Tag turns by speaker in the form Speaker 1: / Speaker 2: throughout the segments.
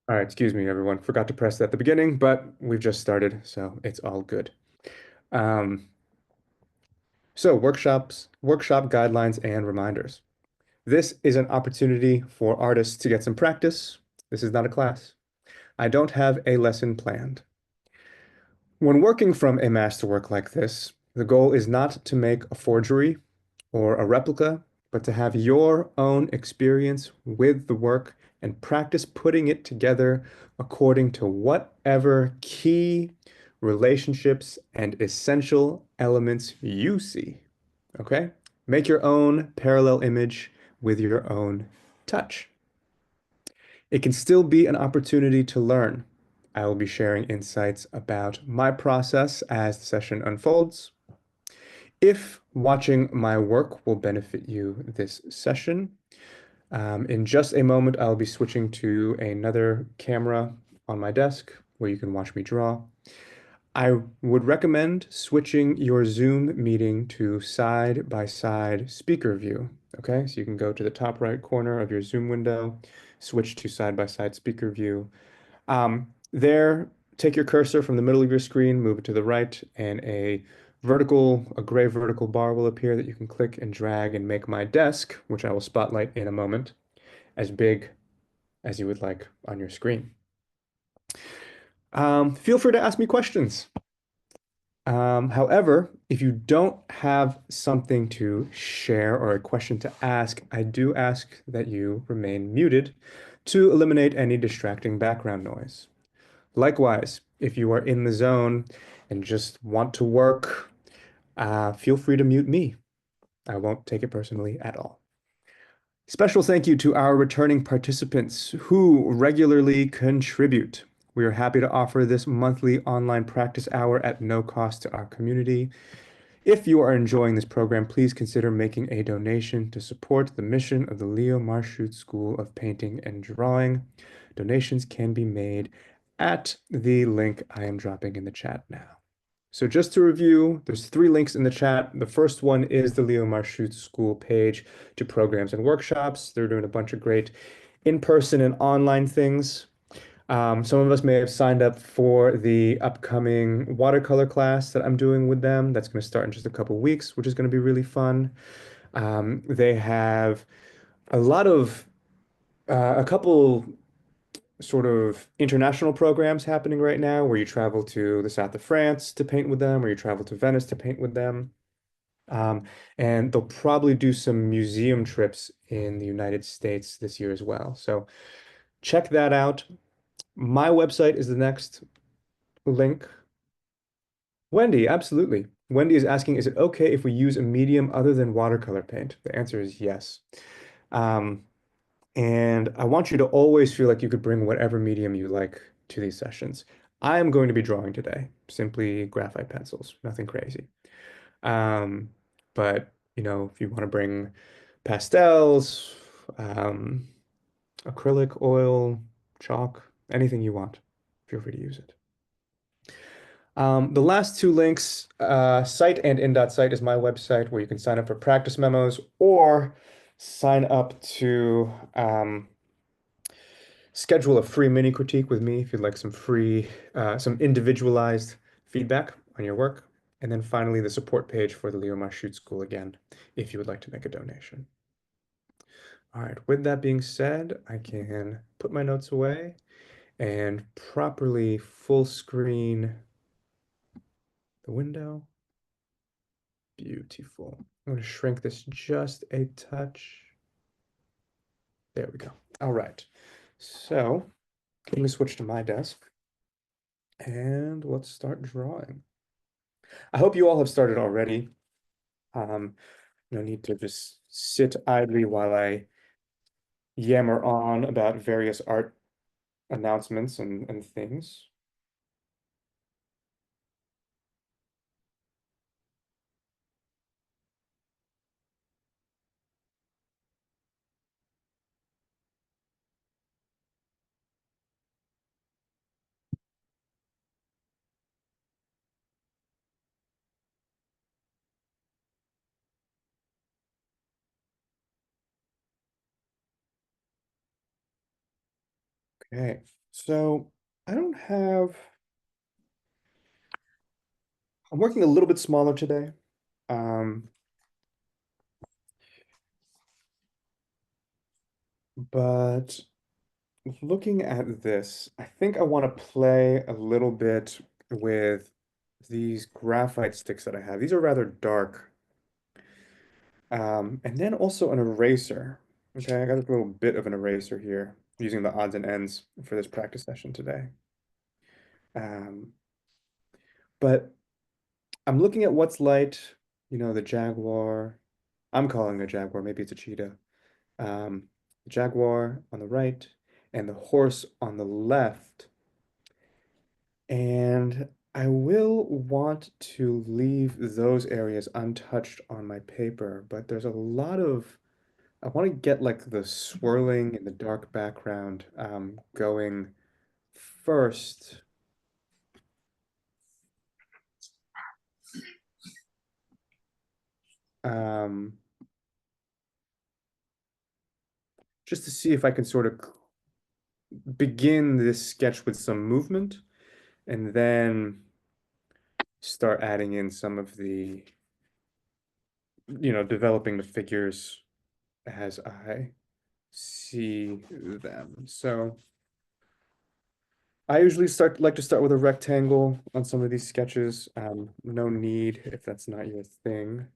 Speaker 1: All right, excuse me, everyone. Forgot to press that at the beginning, but we've just started, so it's all good. Um, workshop guidelines and reminders. This is an opportunity for artists to get some practice. This is not a class. I don't have a lesson planned. When working from a masterwork like this, the goal is not to make a forgery or a replica, but to have your own experience with the work and practice putting it together according to whatever key relationships and essential elements you see. Okay? Make your own parallel image with your own touch. It can still be an opportunity to learn. I will be sharing insights about my process as the session unfolds. If watching my work will benefit you this session, in just a moment, I'll be switching to another camera on my desk where you can watch me draw. I would recommend switching your Zoom meeting to side-by-side speaker view. Okay, so you can go to the top right corner of your Zoom window, switch to side-by-side speaker view. There, take your cursor from the middle of your screen, move it to the right, and a gray vertical bar will appear that you can click and drag and make my desk, which I will spotlight in a moment, as big as you would like on your screen. Feel free to ask me questions. However, if you don't have something to share or a question to ask, I do ask that you remain muted to eliminate any distracting background noise. Likewise, if you are in the zone and just want to work, feel free to mute me. I won't take it personally at all. Special thank you to our returning participants who regularly contribute. We are happy to offer this monthly online practice hour at no cost to our community. If you are enjoying this program, please consider making a donation to support the mission of the Leo Marchutz School of Painting and Drawing. Donations can be made at the link I am dropping in the chat now. So just to review, there's 3 links in the chat. The first one is the Leo Marchutz School page to programs and workshops. They're doing a bunch of great in-person and online things. Some of us may have signed up for the upcoming watercolor class that I'm doing with them. That's going to start in just a couple weeks, which is going to be really fun. They have a lot of a couple sort of international programs happening right now where you travel to the south of France to paint with them, or you travel to Venice to paint with them. Um, and they'll probably do some museum trips in the United States this year as well. So check that out. My website is the next link. Wendy, absolutely. Wendy is asking, is it okay if we use a medium other than watercolor paint? The answer is yes. Um, and I want you to always feel like you could bring whatever medium you like to these sessions. I am going to be drawing today, simply graphite pencils, nothing crazy. Um, but if you want to bring pastels, um, acrylic, oil, chalk, anything you want, feel free to use it. The last 2 links, site and in.site is my website where you can sign up for practice memos or sign up to schedule a free mini critique with me if you'd like some individualized feedback on your work. And then finally, the support page for the Leo Marchutz School again, if you would like to make a donation. All right, with that being said, I can put my notes away and properly full screen the window. Beautiful. I'm going to shrink this just a touch. There we go. All right. So let me switch to my desk and let's start drawing. I hope you all have started already. Um, no need to just sit idly while I yammer on about various art announcements and things. Okay, so I don't have, I'm working a little bit smaller today. Um, but looking at this, I think I want to play a little bit with these graphite sticks that I have. These are rather dark. And then also an eraser. Okay, I got a little bit of an eraser here using the odds and ends for this practice session today. Um, but I'm looking at what's light, the jaguar. I'm calling it a jaguar, maybe it's a cheetah. The jaguar on the right and the horse on the left. And I will want to leave those areas untouched on my paper, but there's a lot of, I want to get like the swirling in the dark background going first. Um, just to see if I can sort of begin this sketch with some movement and then start adding in some of the, developing the figures as I see them. So I usually like to start with a rectangle on some of these sketches. No need if that's not your thing.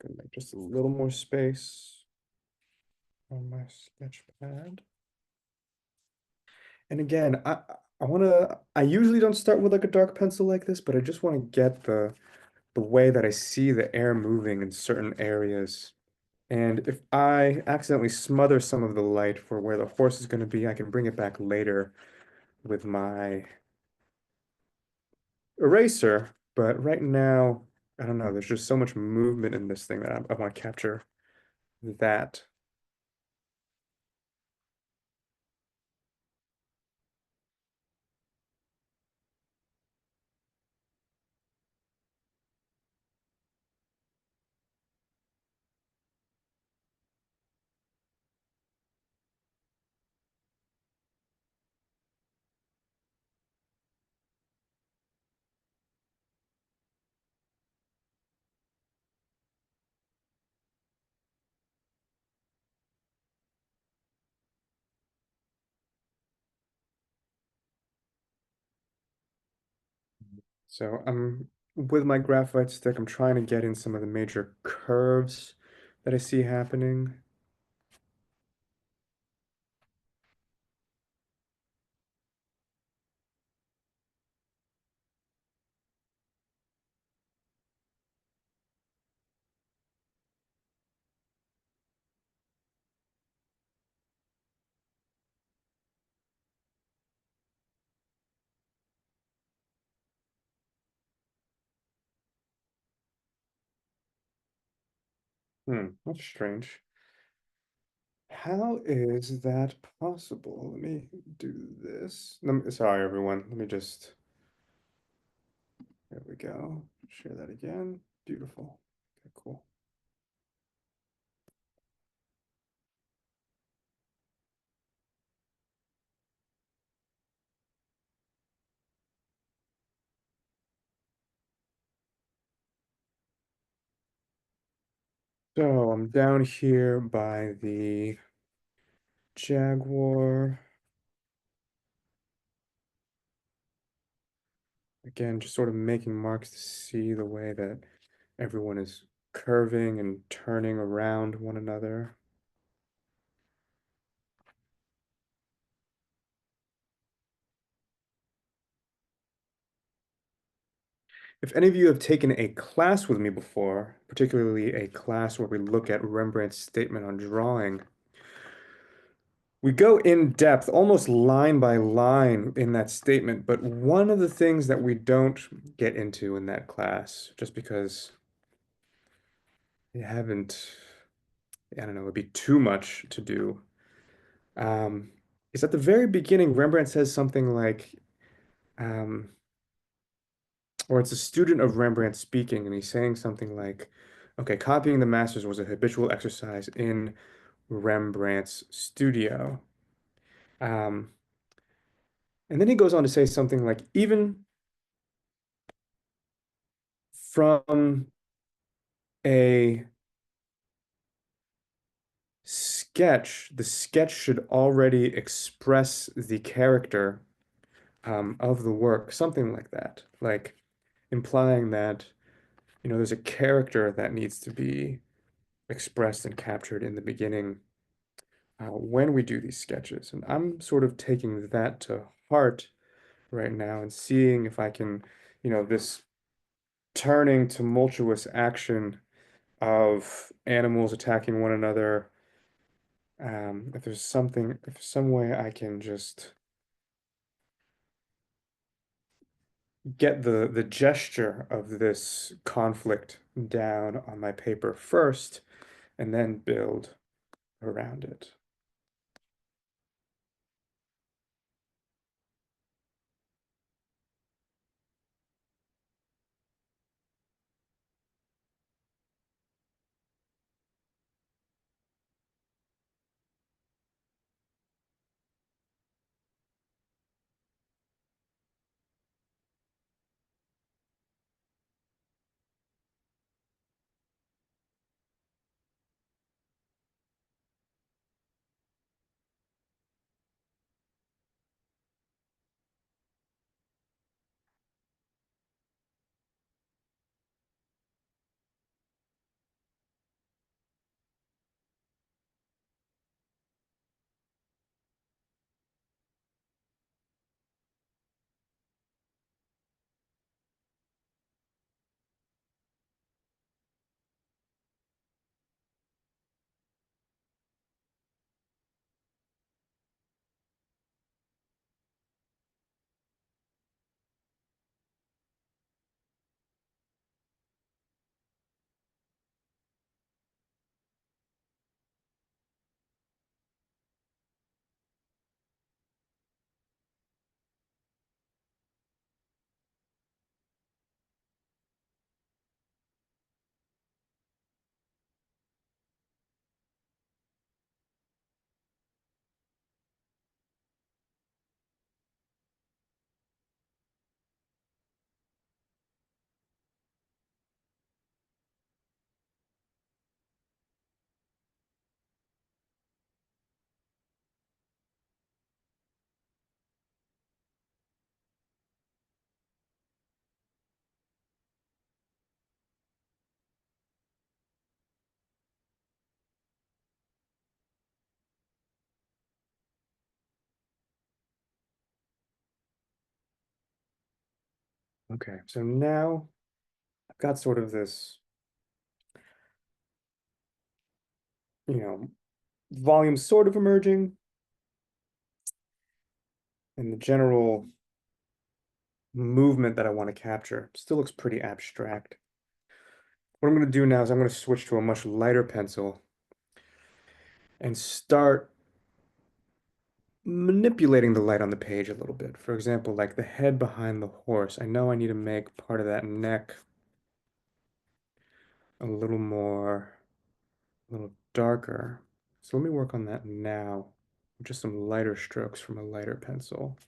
Speaker 1: Gonna make just a little more space on my sketch pad. And again, I usually don't start with like a dark pencil like this, but I just want to get the way that I see the air moving in certain areas. And if I accidentally smother some of the light for where the horse is going to be, I can bring it back later with my eraser. But right now, I don't know, there's just so much movement in this thing that I want to capture that. So I'm with my graphite stick, I'm trying to get in some of the major curves that I see happening. That's strange. How is that possible? Let me do this. Sorry, everyone. Let me just, there we go. Share that again. Beautiful. Okay, cool. So I'm down here by the Jaguar. Again, just sort of making marks to see the way that everyone is curving and turning around one another. If any of you have taken a class with me before, particularly a class where we look at Rembrandt's statement on drawing, we go in depth, almost line by line in that statement, but one of the things that we don't get into in that class, just because we haven't, I don't know, it'd be too much to do, um, is at the very beginning, Rembrandt says something like, um, or it's a student of Rembrandt speaking, and he's saying something like, okay, copying the masters was a habitual exercise in Rembrandt's studio. Um, and then he goes on to say something like, even from a sketch, the sketch should already express the character of the work, something like that, like implying that, there's a character that needs to be expressed and captured in the beginning when we do these sketches. And I'm sort of taking that to heart right now and seeing if I can, this turning tumultuous action of animals attacking one another, if there's some way I can just get the gesture of this conflict down on my paper first and then build around it. Okay, so now I've got sort of this, you know, volume sort of emerging, and the general movement that I want to capture still looks pretty abstract. What I'm going to do now is I'm going to switch to a much lighter pencil and start manipulating the light on the page a little bit. For example, like the head behind the horse. I know I need to make part of that neck a little more, a little darker. So let me work on that now. Just some lighter strokes from a lighter pencil.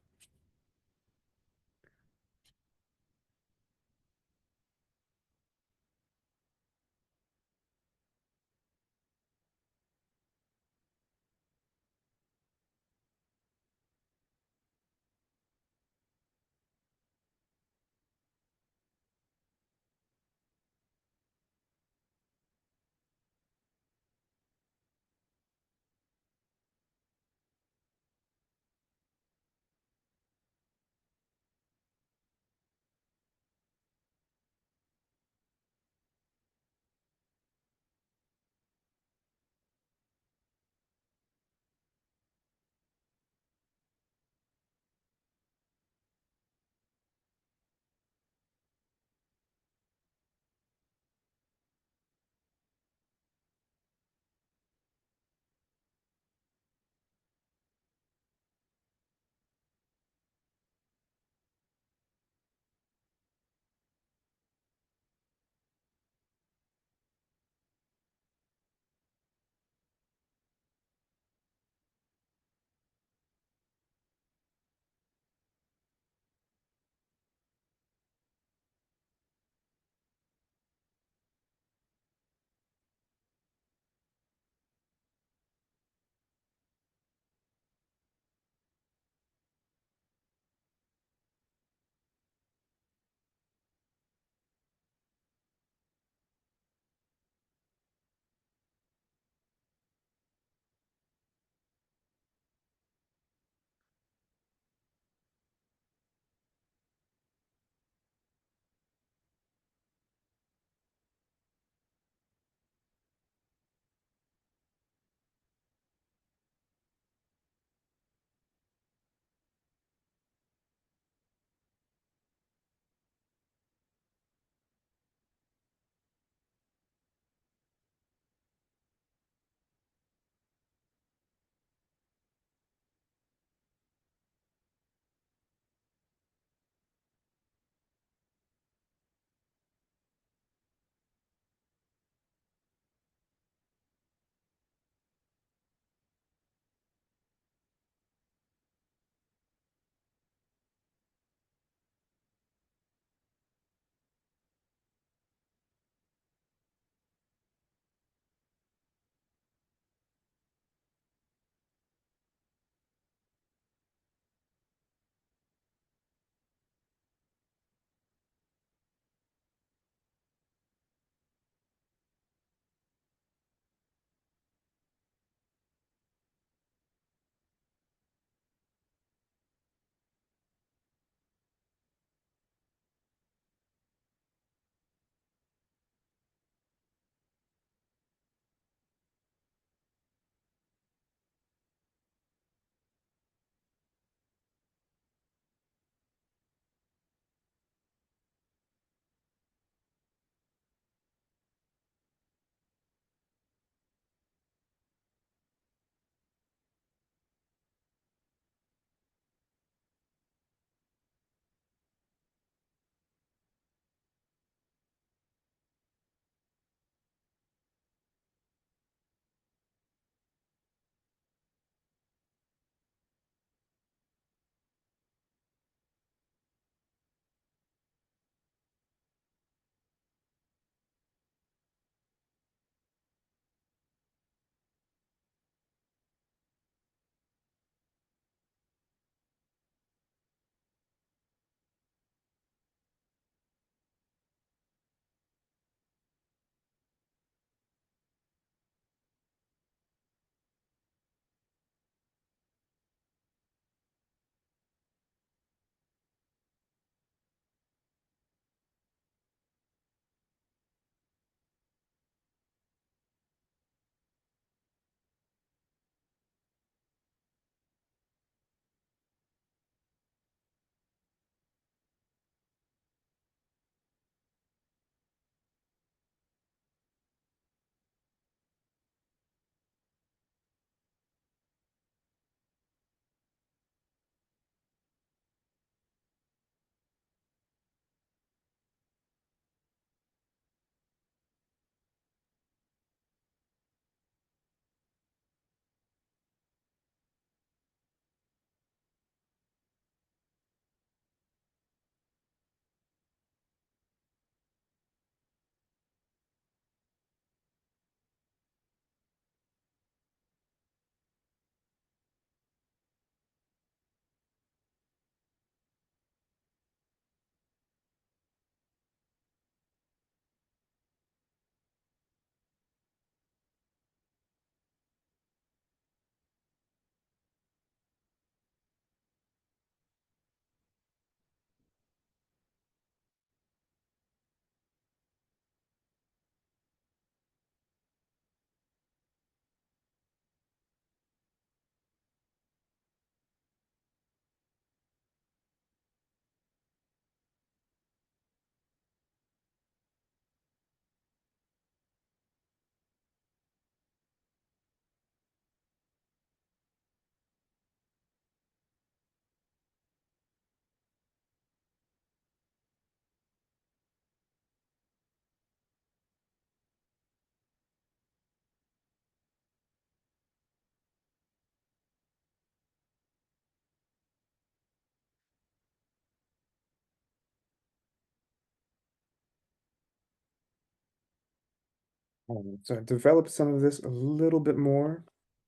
Speaker 1: So I've developed some of this a little bit more.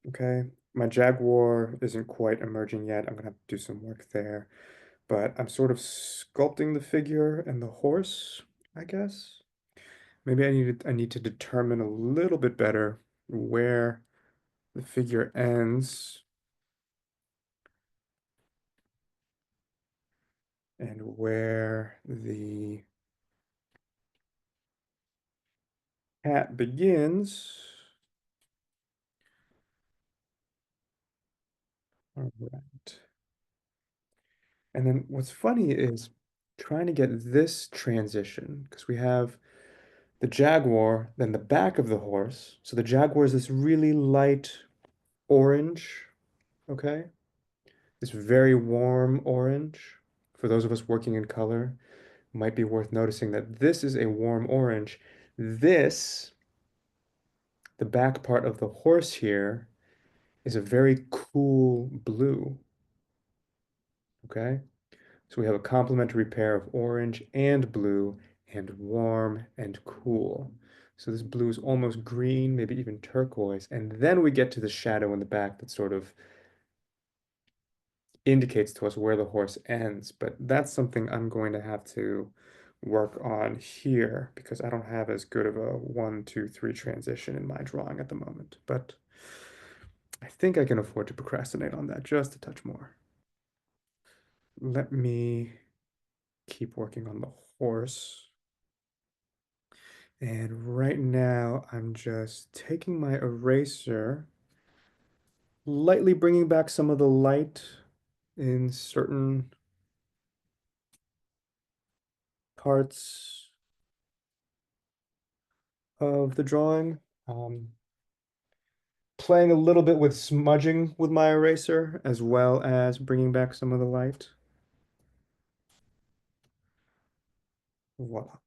Speaker 1: Okay. My Jaguar isn't quite emerging yet. I'm gonna have to do some work there. But I'm sort of sculpting the figure and the horse, I guess. Maybe I need to determine a little bit better where the figure ends and where the cat begins. All right. And then what's funny is trying to get this transition because we have the jaguar, then the back of the horse. So the jaguar is this really light orange, okay? This very warm orange. For those of us working in color, might be worth noticing that this is a warm orange. This, the back part of the horse here, is a very cool blue, okay? So we have a complementary pair of orange and blue and warm and cool. So this blue is almost green, maybe even turquoise. And then we get to the shadow in the back that sort of indicates to us where the horse ends. But that's something I'm going to have to work on here because I don't have as good of a 1, 2, 3 transition in my drawing at the moment. But I think I can afford to procrastinate on that just a touch more. Let me keep working on the horse. And right now, I'm just taking my eraser, lightly bringing back some of the light in certain parts of the drawing. Um, Playing a little bit with smudging with my eraser, as well as bringing back some of the light. Voila.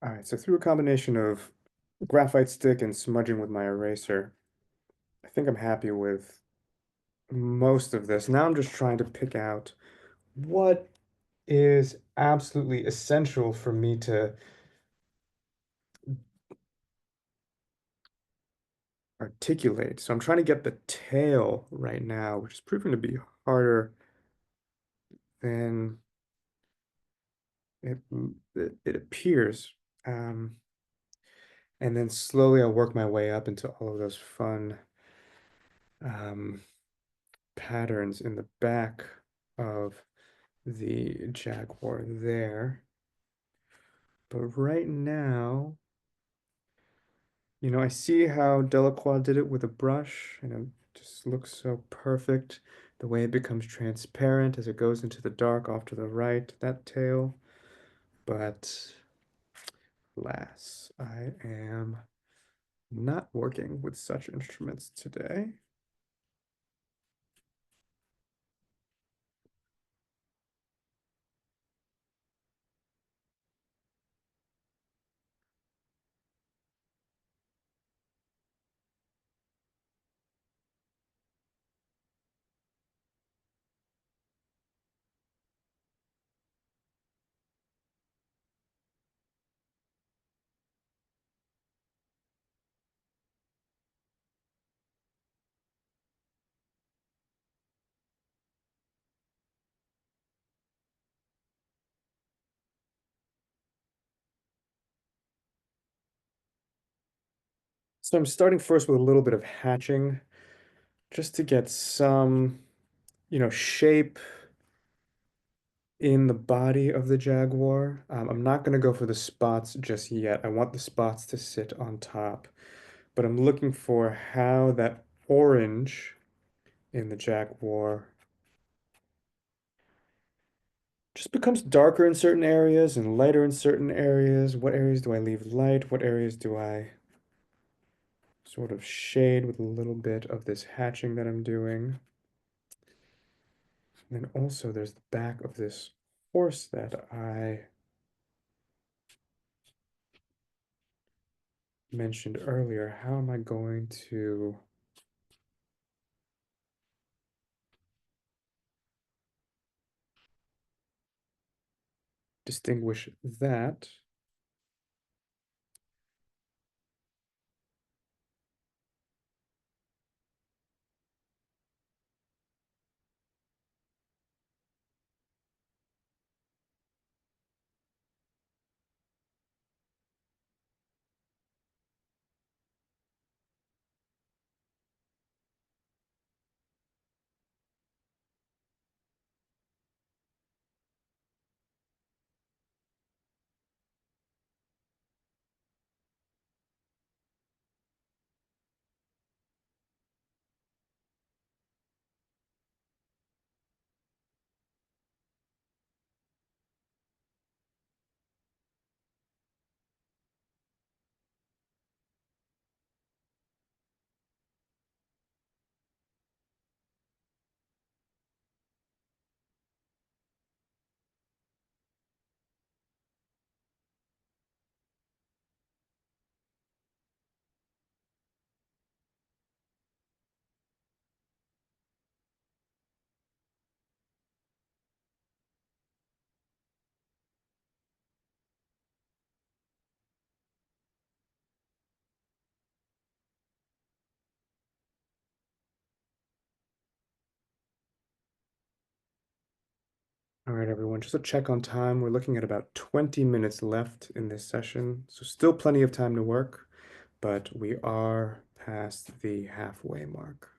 Speaker 1: All right, so through a combination of graphite stick and smudging with my eraser, I think I'm happy with most of this. Now I'm just trying to pick out what is absolutely essential for me to articulate. So I'm trying to get the tail right now, which is proving to be harder than it, it appears. Um, and then slowly I'll work my way up into all of those fun um, patterns in the back of the Jaguar there. But right now, I see how Delacroix did it with a brush, and it just looks so perfect. The way it becomes transparent as it goes into the dark off to the right, that tail. But alas, I am not working with such instruments today. So I'm starting first with a little bit of hatching just to get some, shape in the body of the Jaguar. I'm not going to go for the spots just yet. I want the spots to sit on top, but I'm looking for how that orange in the Jaguar just becomes darker in certain areas and lighter in certain areas. What areas do I leave light? What areas do I sort of shade with a little bit of this hatching that I'm doing? And then also there's the back of this horse that I mentioned earlier. How am I going to distinguish that? All right, everyone, just a check on time. We're looking at about 20 minutes left in this session, so still plenty of time to work, but we are past the halfway mark.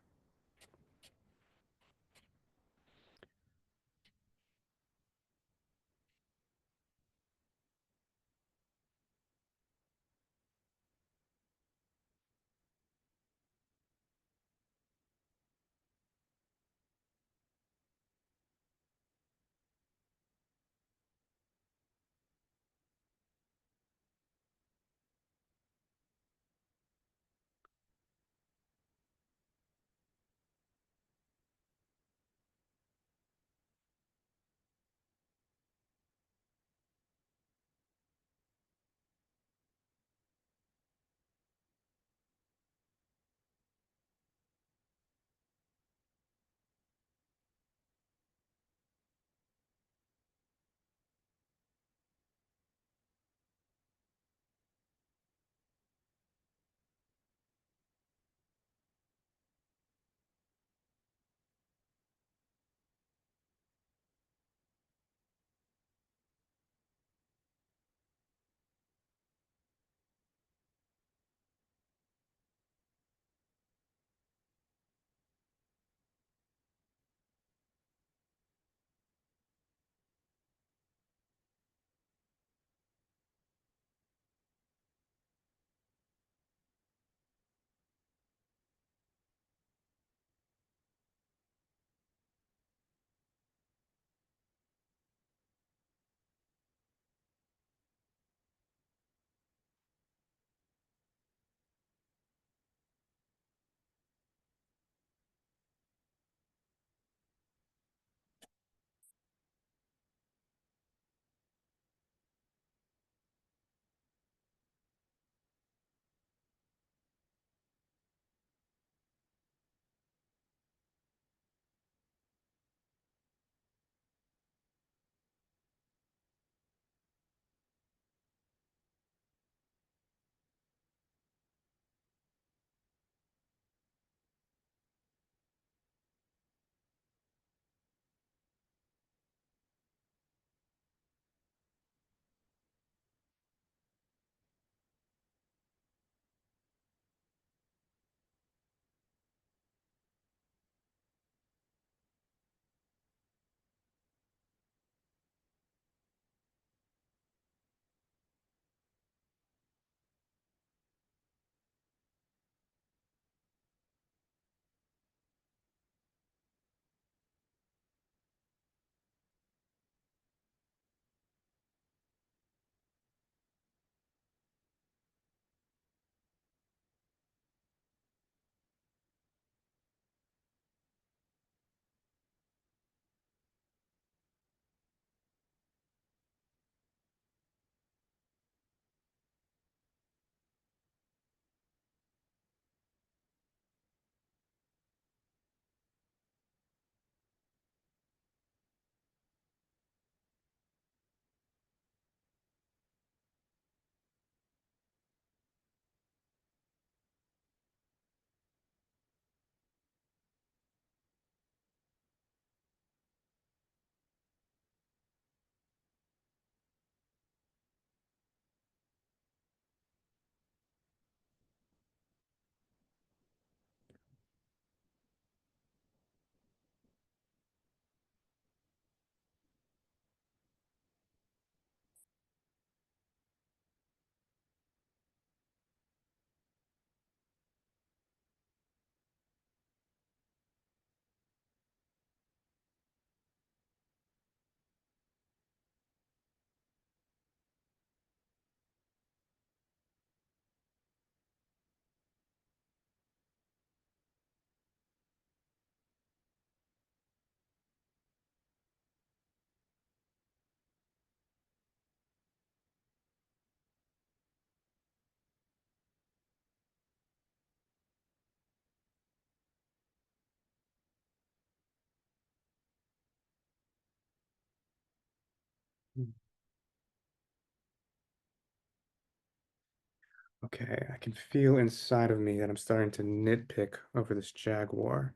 Speaker 1: Okay, I can feel inside of me that I'm starting to nitpick over this jaguar.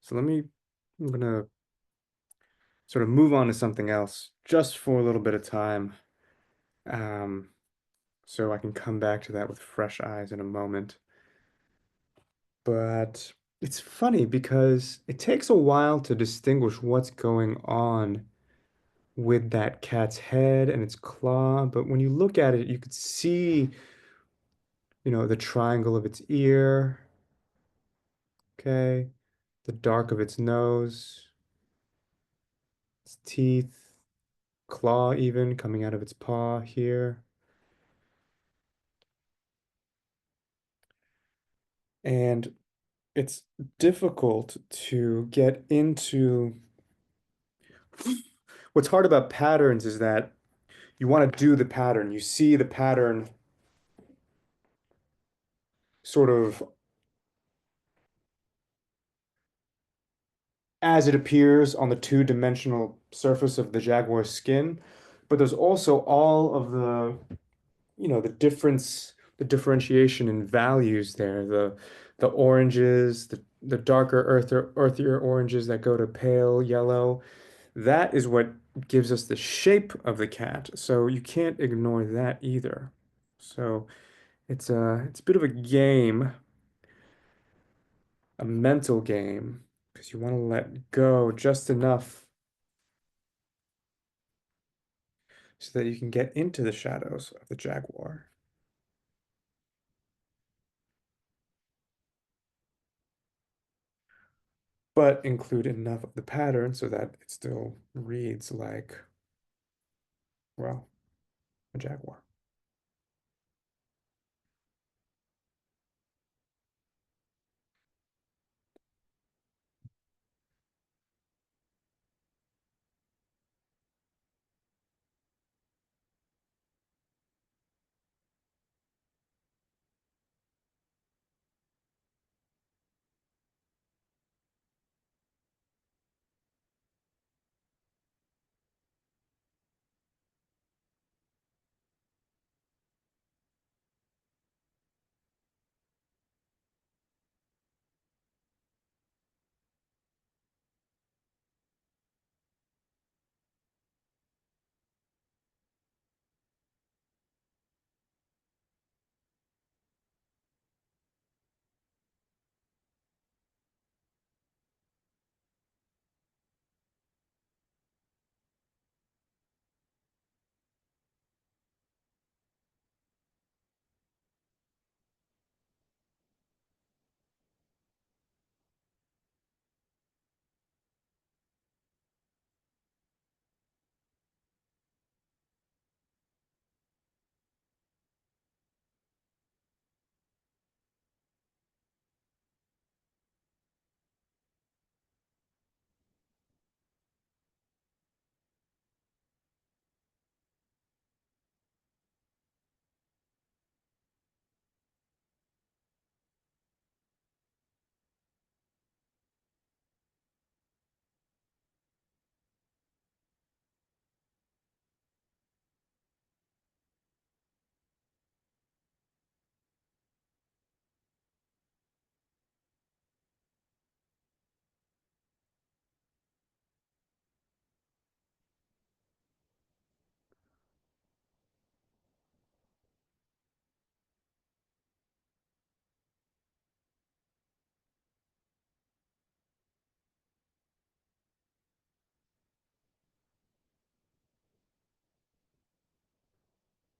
Speaker 1: So I'm gonna sort of move on to something else just for a little bit of time, um, so I can come back to that with fresh eyes in a moment. But it's funny because it takes a while to distinguish what's going on with that cat's head and its claw. But when you look at it, you could see, the triangle of its ear, okay, the dark of its nose, its teeth, claw even coming out of its paw here. And it's difficult to get into. What's hard about patterns is that you want to do the pattern. You see the pattern sort of as it appears on the two-dimensional surface of the jaguar's skin, but there's also all of the differentiation in values there, the oranges, the darker earthier oranges that go to pale yellow. That is what gives us the shape of the cat. So you can't ignore that either. So it's a bit of a game, a mental game, because you want to let go just enough so that you can get into the shadows of the jaguar, but include enough of the pattern so that it still reads like, well, a jaguar.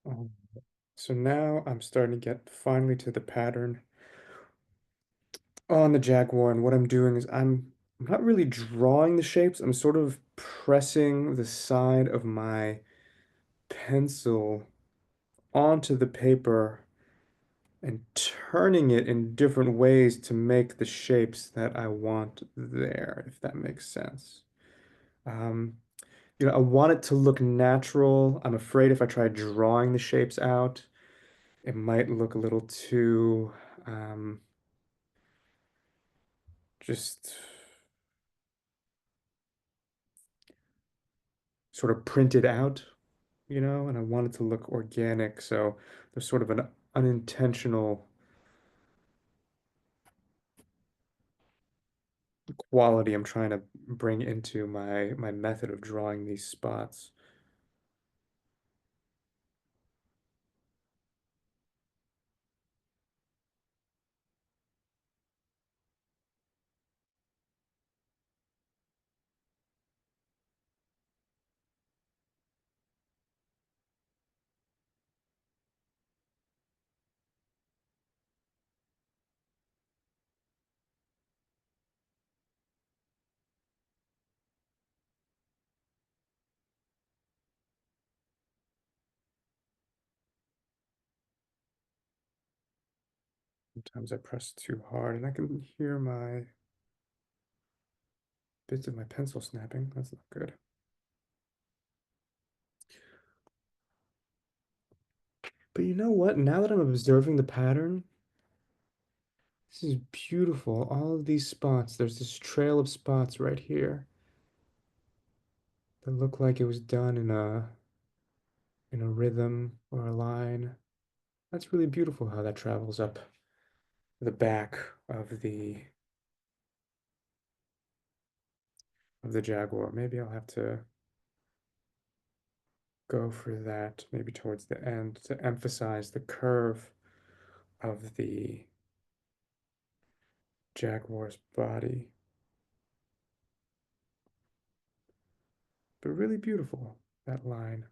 Speaker 1: Um, so now I'm starting to get finally to the pattern on the jaguar, and what I'm doing is I'm not really drawing the shapes. I'm sort of pressing the side of my pencil onto the paper and turning it in different ways to make the shapes that I want there, if that makes sense. Um, I want it to look natural. I'm afraid if I try drawing the shapes out, it might look a little too um, just sort of printed out. and I want it to look organic. So there's sort of an unintentional quality I'm trying to bring into my method of drawing these spots. Sometimes I press too hard and I can hear my bits of my pencil snapping. That's not good. But you know what? Now that I'm observing the pattern, this is beautiful. All of these spots, there's this trail of spots right here that look like it was done in a rhythm or a line. That's really beautiful how that travels up the back of the Jaguar. Maybe I'll have to go for that maybe towards the end to emphasize the curve of the Jaguar's body. But really beautiful, that line.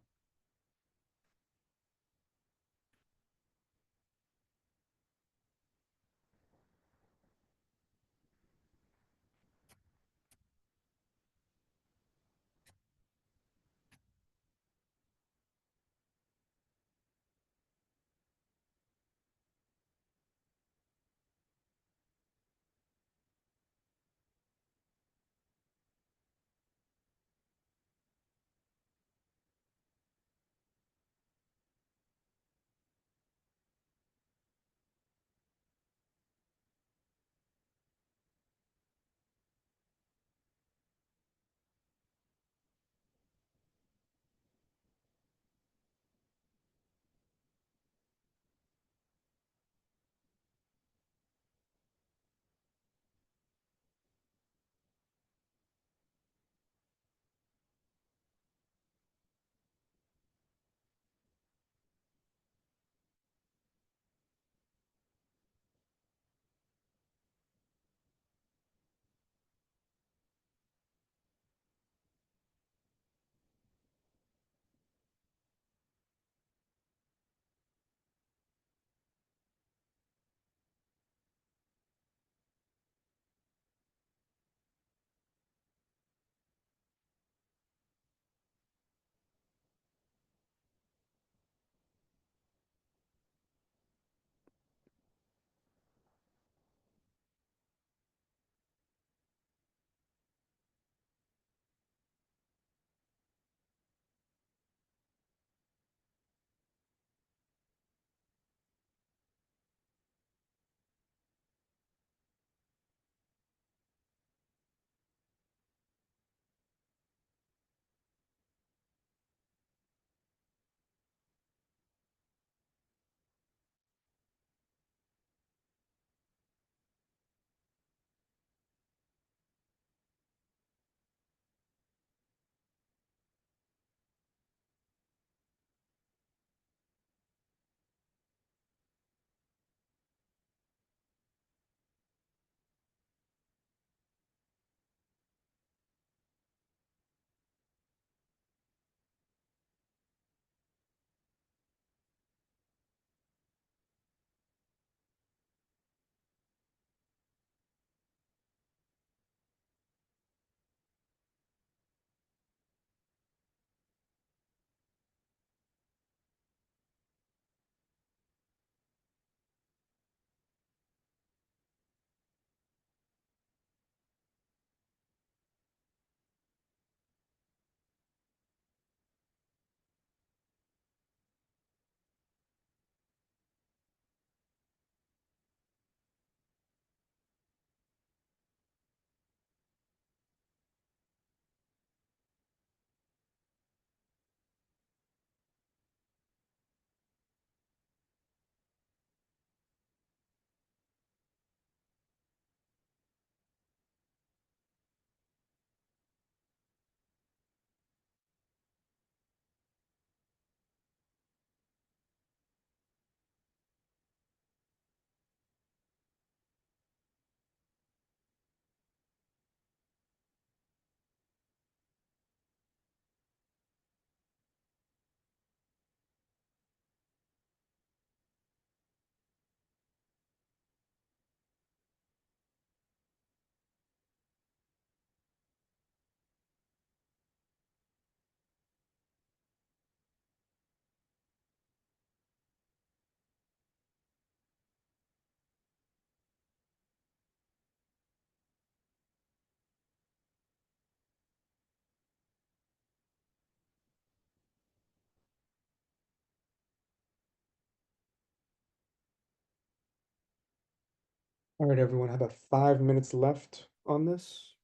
Speaker 1: All right, everyone, have about 5 minutes left on this.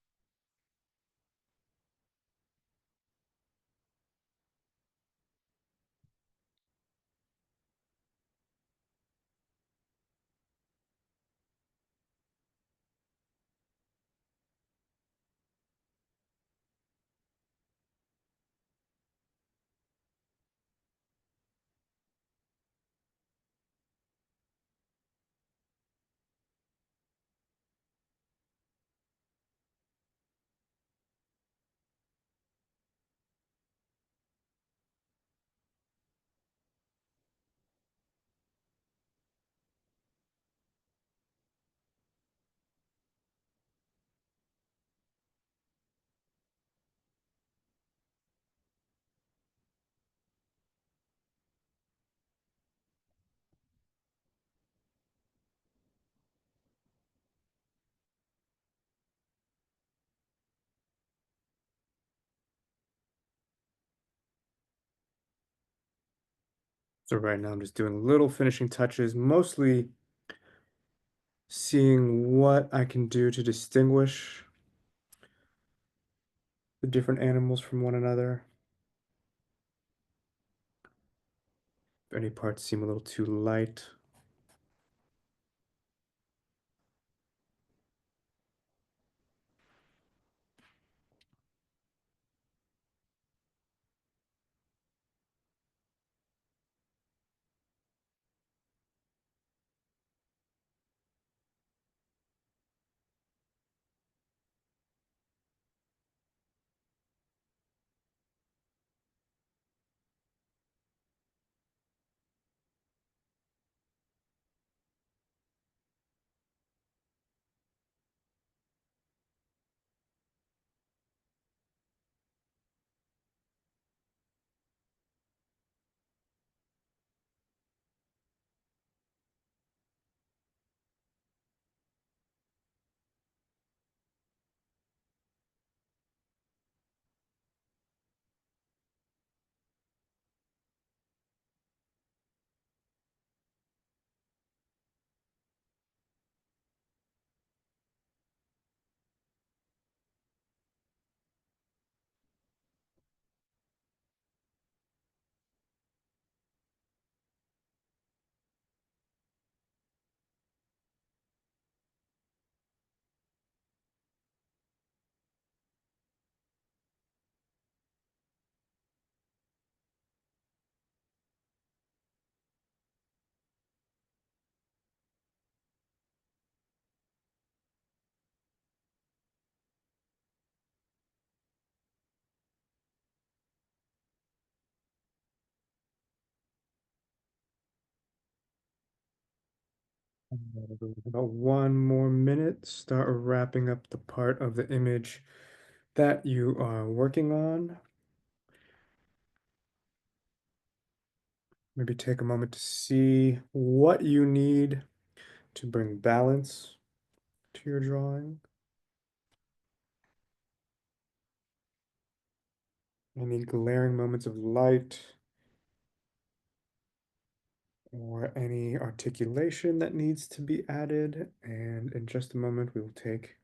Speaker 1: So right now I'm just doing little finishing touches, mostly seeing what I can do to distinguish the different animals from one another. If any parts seem a little too light. About 1 more minute, start wrapping up the part of the image that you are working on. Maybe take a moment to see what you need to bring balance to your drawing. Any glaring moments of light or any articulation that needs to be added. And in just a moment, we will take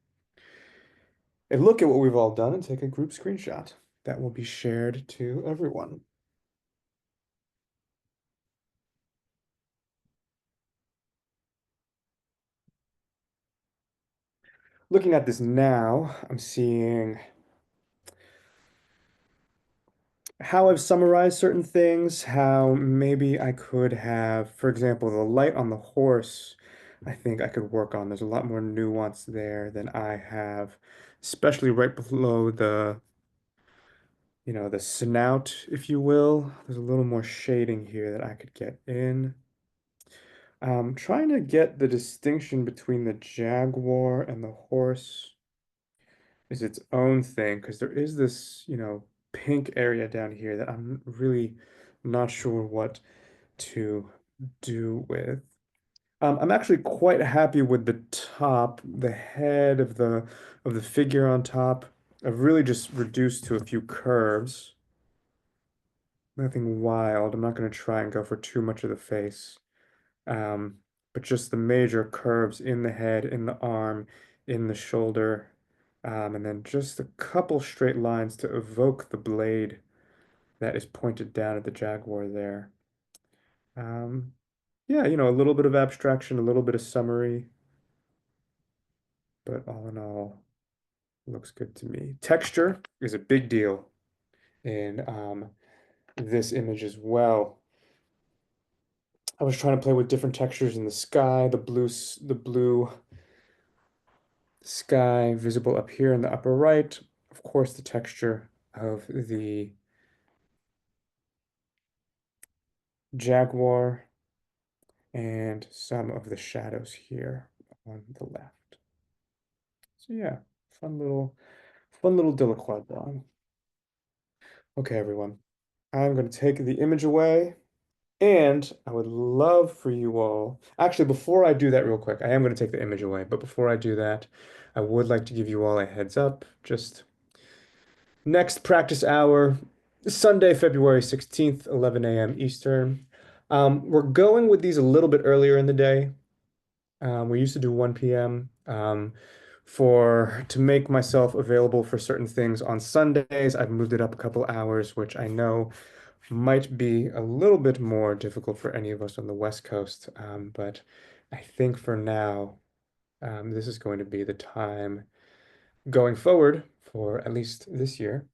Speaker 1: a look at what we've all done and take a group screenshot that will be shared to everyone. Looking at this now, I'm seeing how I've summarized certain things, how maybe I could have, for example, the light on the horse, I think I could work on. There's a lot more nuance there than I have, especially right below the snout, if you will. There's a little more shading here that I could get in. Trying to get the distinction between the jaguar and the horse is its own thing because there is this, pink area down here that I'm really not sure what to do with. I'm actually quite happy with the top, the head of the figure on top. I've really just reduced to a few curves. Nothing wild. I'm not going to try and go for too much of the face. Um, but just the major curves in the head, in the arm, in the shoulder, and then just a couple straight lines to evoke the blade that is pointed down at the jaguar there. Um, yeah, a little bit of abstraction, a little bit of summary, but all in all, looks good to me. Texture is a big deal in this image as well. I was trying to play with different textures in the sky, the blue sky visible up here in the upper right. Of course, the texture of the jaguar and some of the shadows here on the left. So yeah, fun little Delacroix drawing. Okay, everyone, I'm going to take the image away. And I would love for you all, actually, before I do that real quick, I am going to take the image away, but before I do that, I would like to give you all a heads up. Just next practice hour, Sunday, February 16th, 11 a.m. Eastern. We're going with these a little bit earlier in the day. We used to do 1 p.m. To make myself available for certain things on Sundays. I've moved it up a couple hours, which I know might be a little bit more difficult for any of us on the West Coast. But I think for now, this is going to be the time going forward for at least this year.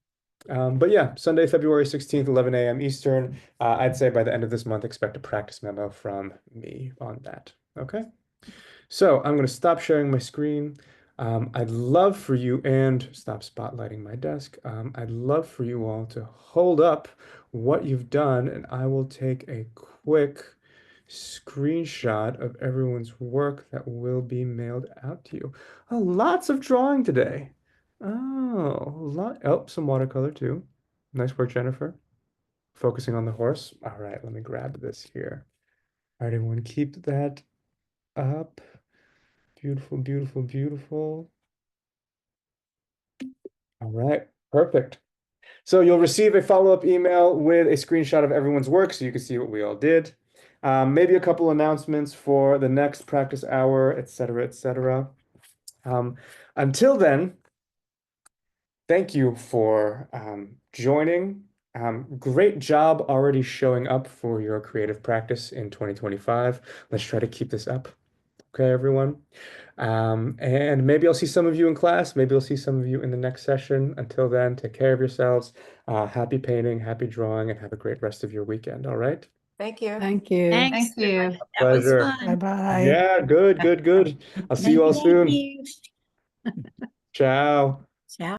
Speaker 1: But yeah, Sunday, February 16th, 11 a.m. Eastern. I'd say by the end of this month, expect a practice memo from me on that. Okay. So I'm going to stop sharing my screen. I'd love for you, and stop spotlighting my desk. I'd love for you all to hold up what you've done, and I will take a quick screenshot of everyone's work that will be mailed out to you. Oh, lots of drawing today. Oh, some watercolor too. Nice work, Jennifer. Focusing on the horse. All right, let me grab this here. All right, everyone, keep that up. Beautiful, beautiful, beautiful. All right, perfect. So you'll receive a follow-up email with a screenshot of everyone's work so you can see what we all did. Maybe a couple announcements for the next practice hour, et cetera, et cetera. Until then, thank you for joining. Great job already showing up for your creative practice in 2025. Let's try to keep this up. Okay, everyone. And maybe I'll see some of you in class. Maybe I'll see some of you in the next session. Until then, take care of yourselves. Happy painting, happy drawing, and have a great rest of your weekend. All right.
Speaker 2: Thank you.
Speaker 3: Thank you.
Speaker 4: Thanks.
Speaker 2: Thank you.
Speaker 4: That was
Speaker 1: Pleasure.
Speaker 4: fun.
Speaker 3: Bye-bye.
Speaker 1: Yeah, good, good, good. I'll see you all
Speaker 4: Thank
Speaker 1: soon.
Speaker 4: you.
Speaker 1: Ciao.
Speaker 4: Ciao.